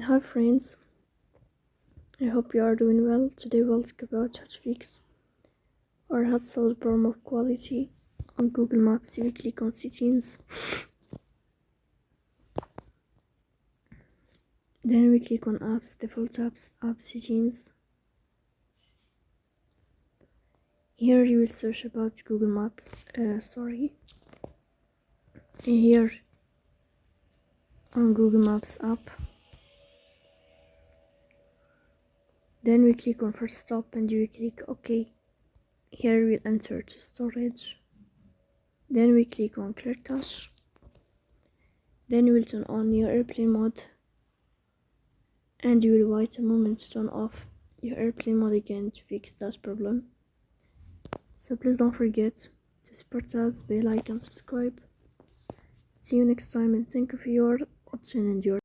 Hi friends, I hope you are doing well. Today we'll talk about how to fix or how to solve the problem of quality on Google Maps. We click on settings, then we click on apps, default apps, app settings. Here you will search about Google Maps, here on Google Maps app. Then we click on first stop and you click OK. Here we'll enter to storage. Then we click on clear cache. Then you will turn on your airplane mode. And you will wait a moment to turn off your airplane mode again to fix that problem. So please don't forget to support us by like and subscribe. See you next time and thank you for your watching and your